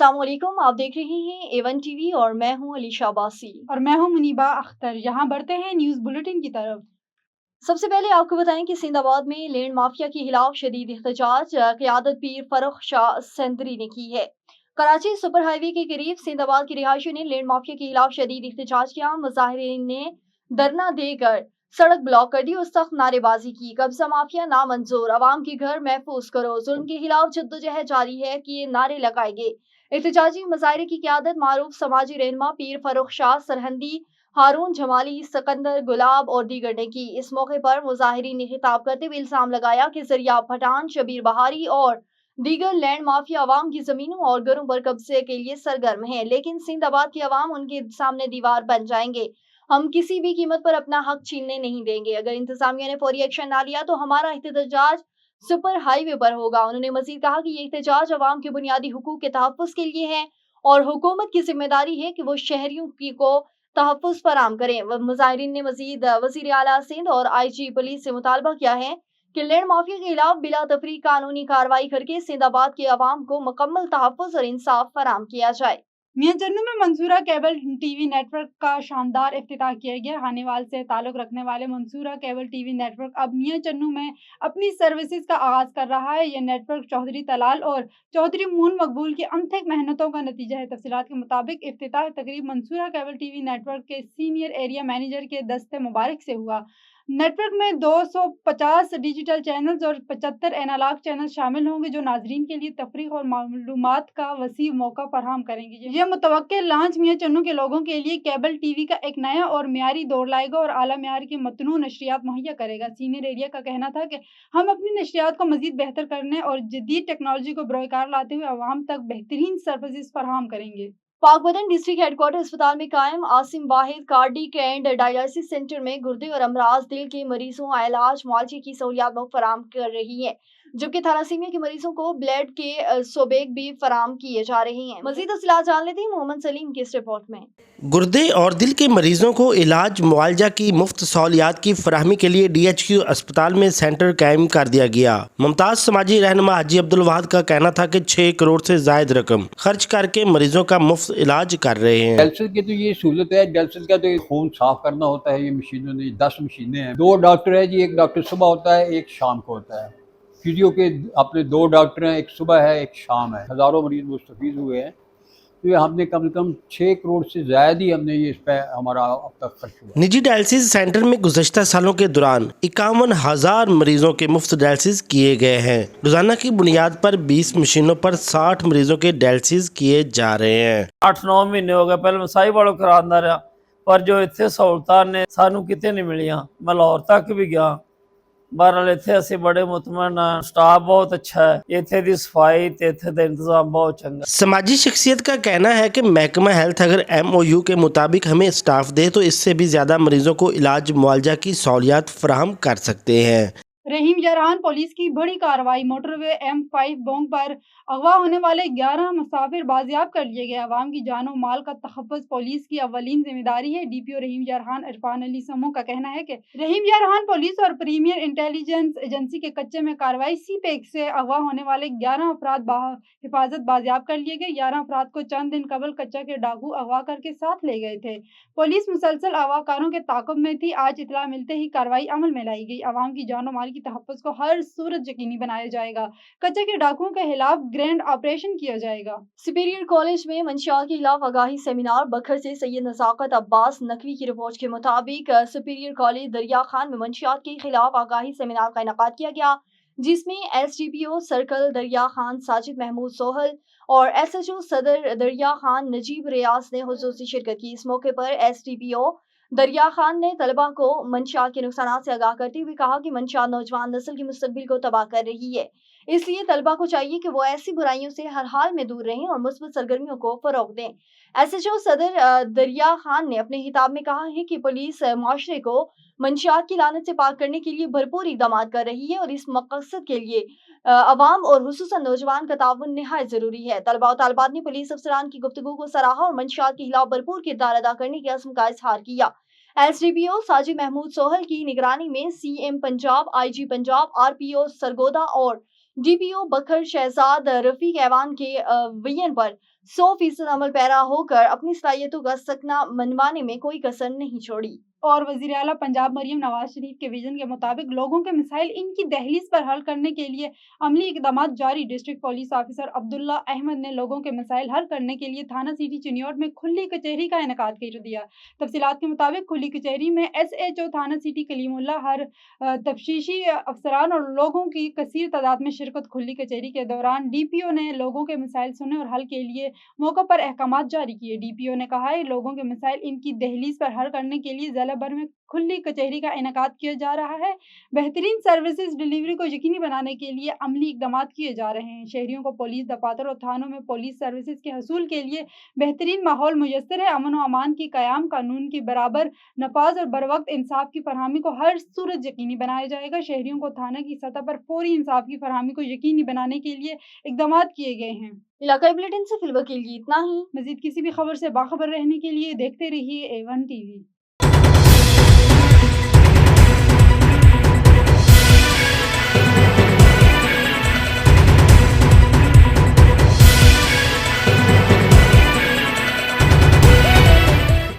अस्सलाम वालेकुम, आप देख रहे हैं A1 टीवी और मैं हूं अलीशा बासी। और मैं हूं मुनीबा अख्तर। यहाँ बढ़ते हैं न्यूज़ बुलेटिन की तरफ। सबसे पहले आपको बताएं कि सिंदाबाद में लैंड माफिया के खिलाफ शदीद एहतजाज क़यादत पीर फर्रुख शाह सेंदरी ने की है। कराची सुपर हाईवे के करीब सिंदाबाद के रिहायशियों ने लैंड माफिया के खिलाफ शदीद एहतजाज किया। मुजाहिरीन ने धरना देकर सड़क ब्लॉक कर दी और सख्त नारेबाजी की। कब्जा माफिया नामंजूर, अवाम के घर महफूज करो, जुल्म के खिलाफ जद्दोजहद जारी है कि नारे लगाए गए। एहतजाजी मुजाहिरे की क़यादत मारूफ समाजी रहनुमा पीर फर्रुख शाह सरहंदी, हारून जमाली, सिकंदर गुलाब और दीगर ने की। इस मौके पर मुजाहिरीन ने खिताब करते हुए इल्जाम लगाया कि जरिया पठान, शबीर बहारी और दीगर लैंड माफिया अवाम की जमीनों और घरों पर कब्जे के लिए सरगर्म हैं, लेकिन सिंदाबाद के अवाम उनके सामने दीवार बन जाएंगे। हम किसी भी कीमत पर अपना हक छीनने नहीं देंगे। अगर इंतजामिया ने फौरी एक्शन ना लिया तो हमारा एहतजाज सुपर हाईवे पर होगा। उन्होंने मजीद कहा कि ये एहतजाज अवाम के बुनियादी हुकूक के तहफ़्फ़ुज़ के लिए है और हुकूमत की जिम्मेदारी है कि वो शहरियों को तहफ़्फ़ुज़ फराहम करें। मुजाहिरीन ने मज़ीद वज़ीर आला सिंध और IG पुलिस से मुतालबा किया है कि लैंड माफिया के खिलाफ बिला तफरीक कानूनी कार्रवाई करके सिंदाबाद के अवाम को मुकम्मल तहफ़्फ़ुज़ और इंसाफ फराहम किया जाए। मियां चन्नू में मंसूरा केबल टीवी नेटवर्क का शानदार इफ्तिताह किया गया। हानेवाल से ताल्लुक रखने वाले मंसूरा केबल टीवी नेटवर्क अब मियां चन्नू में अपनी सर्विसेज का आगाज कर रहा है। यह नेटवर्क चौधरी तलाल और चौधरी मून मकबूल की अनथक मेहनतों का नतीजा है। तफसीलात के मुताबिक इफ्तिताह तकरीब मंसूरा केबल टीवी नेटवर्क के सीनियर एरिया मैनेजर के दस्ते मुबारक से हुआ। नेटवर्क में 250 डिजिटल चैनल्स और 75 एनालॉग चैनल शामिल होंगे, जो नाजरीन के लिए तफरीह और मालूमात का वसी मौका फराहम करेंगे। यह मुतवक्किल लॉन्च मियां चन्नू के लोगों के लिए केबल टीवी का एक नया और मियारी दौर लाएगा और आला मियार की मतनू नशरियात मुहैया करेगा। सीनियर एरिया का कहना था कि हम अपनी नशरियात को मजीद बेहतर करने और जदीद टेक्नोलॉजी को बरकरार लाते हुए आवाम तक बेहतरीन सर्विसेज फराहम करेंगे। पाकपतन डिस्ट्रिक्ट हेडक्वार्टर अस्पताल में कायम आसिम वाहिद कार्डिक एंड डायलिसिस सेंटर में गुर्दे और अमराज दिल के मरीजों का इलाज मुआवजे की सहूलियात फराम कर रही है, जबकि थैलासीमिया के मरीजों को ब्लड के सोबेक भी फराम किए जा रहे हैं। मजीद तफसीलात जान लेते हैं मोहम्मद सलीम की इस रिपोर्ट में। गुर्दे और दिल के मरीजों को इलाज मुआवजा की मुफ्त सहूलियात की फराहमी के लिए DHQ अस्पताल में सेंटर कायम कर दिया गया। मुमताज समाजी रहनुमा हाजी अब्दुल वाहिद का कहना था कि 6 करोड़ से जायद रकम खर्च करके मरीजों का मुफ्त इलाज कर रहे हैं। डायलिसिस की तो ये सहूलत है। डायलिसिस का तो खून साफ करना होता है, ये मशीनों ने 10 मशीनें हैं। 2 डॉक्टर है जी, एक डॉक्टर सुबह होता है, एक शाम को होता है। फिजियो के अपने 2 डॉक्टर हैं, एक सुबह है, एक शाम है। हज़ारों मरीज मुस्तफीद हुए हैं। तो ये हमने कम से कम 6 करोड़ से ज़्यादा ही हमने ये इस पर हमारा अब तक खर्च हुआ। निजी डायलिसिस सेंटर में गुज़श्ता सालों के दौरान 51,000 मरीजों के मुफ्त डायलिसिस किए गए हैं। रोजाना की बुनियाद पर 20 मशीनों पर 60 मरीजों के डायलिसिस किए जा रहे हैं। 8-9 महीने हो गए पहले मैं साई वालों करांदा रहा, पर जो इतने सहूलतां ने सानू किते नहीं मिलियां। मैं लाहौर तक भी गया, बहरहाल इत्थे असीं बड़े मुतमन हां। स्टाफ बहुत अच्छा है, इत्थे दी सफाई ते इत्थे दा इंतजाम बहुत चंगा। समाजी शख्सियत का कहना है कि महकमा हेल्थ अगर MOU के मुताबिक हमें स्टाफ दे तो इससे भी ज्यादा मरीजों को इलाज मुआवजा की सहूलियात फराहम कर सकते हैं। रहीम जरहान पुलिस की बड़ी कार्रवाई। मोटरवे M5 बोंग पर अगवा होने वाले 11 मुसाफिर बाजियाब कर लिए गए। अवाम की जानो माल का तहफ़्फ़ुज़ पुलिस की अव्वलीन जिम्मेदारी है। DPO रहीम जरहान इरफान अली समूह का कहना है कि रहीम जरहान पुलिस और प्रीमियर इंटेलिजेंस एजेंसी के कच्चे में कार्रवाई CPEC से अगवा होने वाले 11 अफराद हिफाजत बाजियाब कर लिए गए। 11 अफराद को चंद दिन कबल कच्चा के डाकू अगवा करके साथ ले गए थे। पुलिस मुसलसल अगवाकारों के ताक़ुब में थी। आज इतला मिलते ही कार्रवाई अमल में लाई गई। अवाम की जानो माल की तहफ़्फ़ुज़ को हर सूरत यकीनी बनाया जाएगा। कच्चे के डाकुओं के खिलाफ ग्रैंड ऑपरेशन किया जाएगा। सुपीरियर कॉलेज में मंशियात के खिलाफ आगाही सेमिनार। बखर से सैयद नज़ाकत अब्बास नकवी की रिपोर्ट के मुताबिक सुपीरियर कॉलेज दरिया खान में मंशियात के खिलाफ आगाही सेमिनार का इनेकाद किया गया, जिसमें SDPO सर्कल दरिया खान साजिद महमूद सोहल और SHO सदर दरिया खान नजीब रियाज ने हुजूरी शिरकत की। इस मौके पर SDPO दरिया खान ने तलबा को मंशियात के नुकसान से आगाह करते हुए कहा कि मंशियात नौजवान नस्ल की मुस्तकबिल को तबाह कर रही है, इसलिए तलबा को चाहिए कि वो ऐसी बुराइयों से हर हाल में दूर रहें और मुस्बत सरगर्मियों को फरोग दें। SHO सदर दरिया खान ने अपने खिताब में कहा है कि पुलिस माशरे को मंशियात की लानत से पाक करने के लिए भरपूर इक़दाम कर रही है और इस मकसद के लिए अवाम और हुसूसन नौजवान का ताउन निहायत जरूरी है। तलबा और तालिबात ने पुलिस अफसरान की गुफ्तगू को सराहा और मंशियात के खिलाफ भरपूर किरदार अदा करने के अज़्म का इजहार किया। SDPO साजिद महमूद सोहल की निगरानी में CM Punjab, IG Punjab, RPO Sargodha और DPO बखर शहजाद रफीक ऐवान के विजन पर 100% अमल पैरा होकर अपनी सलाहियतों का सकना मनवाने में कोई कसर नहीं छोड़ी। और वज़ीर आला पंजाब मरियम नवाज शरीफ के विजन के मुताबिक लोगों के मसाइल इनकी दहलीज पर हल करने के लिए अमली इकदामात जारी। District police officer Abdullah Ahmad ने लोगों के मसाइल हल करने के लिए थाना सिटी चिन्योट में खुली कचहरी का इनेकाद कर दिया। तफसीलात के मुताबिक खुली कचहरी में SHO थाना सिटी कलीमुल्ला हर तफ्तीशी अफसरान और लोगों की कसीर तादाद में शिरकत। खुली कचहरी के दौरान DPO ने लोगों के मसाइल सुने और हल के लिए मौके पर अहकामात जारी किए। DPO ने कहा है लोगों के मसाइल इनकी दहलीज पर हल करने के लिए जिला भर में खुली कचहरी का इनेकाद किया जा रहा है। बेहतरीन सर्विसेज डिलीवरी को यकीनी बनाने के लिए अमली इकदामात किए जा रहे हैं। शहरियों को पुलिस दफातर और थानों में पुलिस सर्विसेज के हसूल के लिए बेहतरीन माहौल मुयस्सर है। अमन व अमान की क़याम, कानून की बराबर नफाज और बरवक्त इंसाफ की फरहमी को हर सूरत यकीनी बनाया जाएगा। शहरियों को थाना की सतह पर फौरी इंसाफ की फरहमी को यकीनी बनाने के लिए इकदामात किए गए हैं। इलाकाई बुलेटिन से फिलहाल के लिए इतना ही। मजीद किसी भी खबर से बाखबर रहने के लिए देखते रहिए A1 TV।